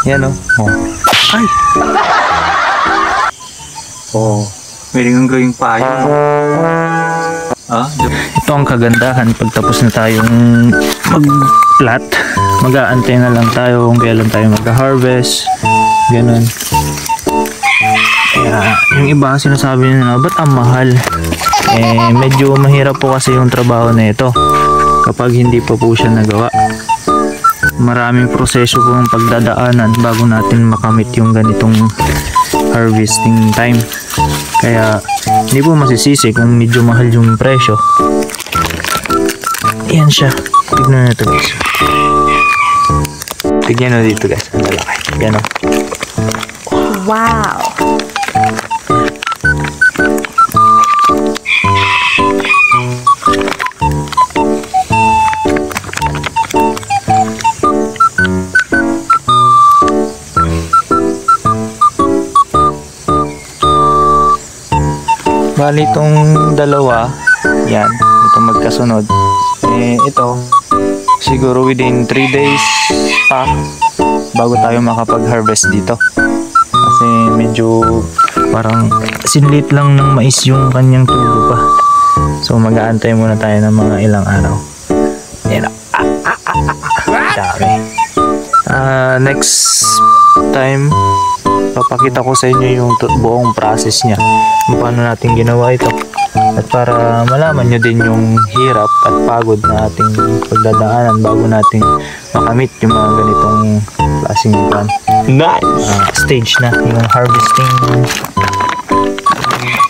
Yan o. Oh. Ay! Oh. Pwede kang gawing payo. Ito ang kagandahan pag tapos na tayong mag-plat. Mag-aantay na lang tayo kung kailan tayo mag-harvest. Ganun. Kaya yung iba sinasabi nila, ba't ang mahal? Medyo mahirap po kasi yung trabaho na ito kapag hindi pa po siya nagawa. Maraming proseso po ang pagdadaanan bago natin makamit yung ganitong harvesting time. Kaya hindi po masisisi kung medyo mahal yung presyo. Ayan siya. Tignan na ito guys. Tignan na dito guys. Ang lalaki. Yan o. Wow! Bali itong dalawa, yan, itong magkasunod. Ito, siguro within 3 days pa bago tayo makapag-harvest dito. Kasi medyo parang sinlit lang ng mais yung kanyang tubo pa. So mag-aantay muna tayo ng mga ilang araw. Yan. Dami. Next time, papakita ko sa inyo yung buong process niya, kung paano natin ginawa ito, at para malaman nyo din yung hirap at pagod na ating pagdadaanan bago natin makamit yung mga ganitong klaseng stage na yung harvesting.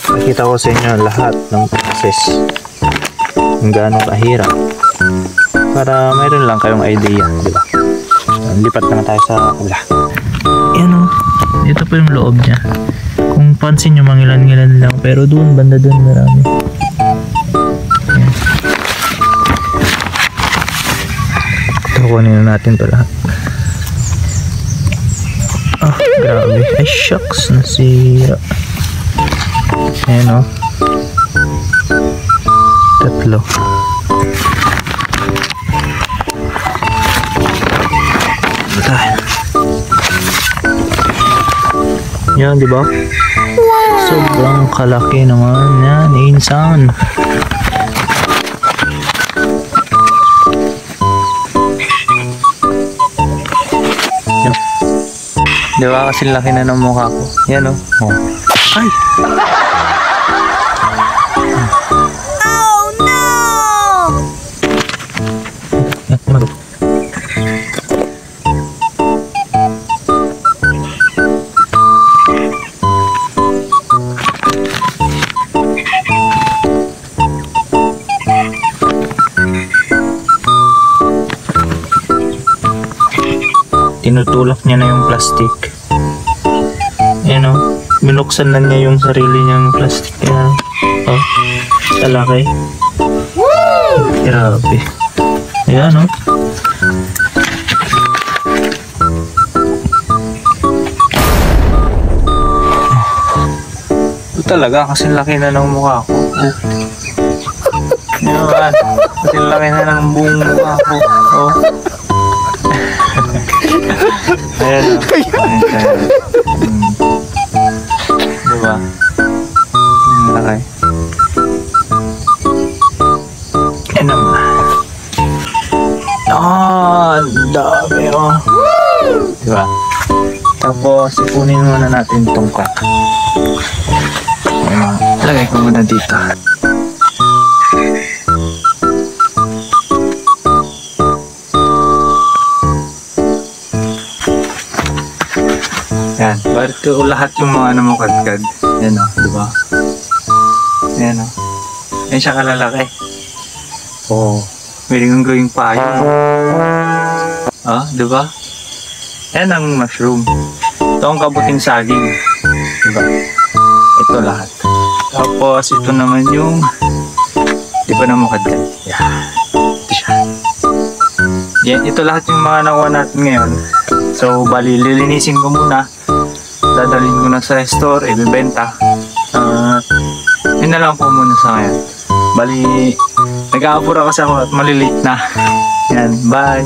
Pakita ko sa inyo lahat ng process, kung gaano kahirap, para mayroon lang kayong idea, diba? Lipat na tayo sa kabila. Yan o. Ito po yung loob niya. Kung pansin nyo, mangilan-ngilan lang. Pero doon, banda doon, marami. Ayan. Ito, kunin na natin ito lahat. Ah, grabe. Ay, shucks. Nasira. Ayan o. Tatlo. Yan, di ba? Wow! Sobrang kalaki naman yan, insan. Di ba kasi laki na ng mukha ko? Yan o. Oh. Ay! Oh no! Tinutulak niya na yung plastic. Ayan o. Binuksan na niya yung sarili niyang plastic. Ayan. Oh. Talaki. Grabe. Ayan o. Ito talaga kasi laki na ng mukha ko. Ayan ba? Kasi laki na ng buong mukha ko. Oh. Ayan o. Diba? Okay. Ayan naman. Ang dami o. Diba? Tapos ipunin muna natin itong crack. Lagay ko muna dito. Yan, barito lahat yung mga namukadkad. Yan o, diba? Yan o. Yan siya kalalaki. Oh, pwede kang gawing payo. Ah, diba? Yan ang mushroom. Ito ang kabuting saging. Diba? Ito lahat. Tapos ito naman yung di ba namukadkad? Yan. Ito siya. Yan, ito lahat yung mga nakuha natin ngayon. So, bali, lilinisin ko muna. Dadalhin ko na sa store, ibibenta. Yun na lang po muna sa ngayon. Bali, nag-aapura kasi ako at malilate na. Yan, bye!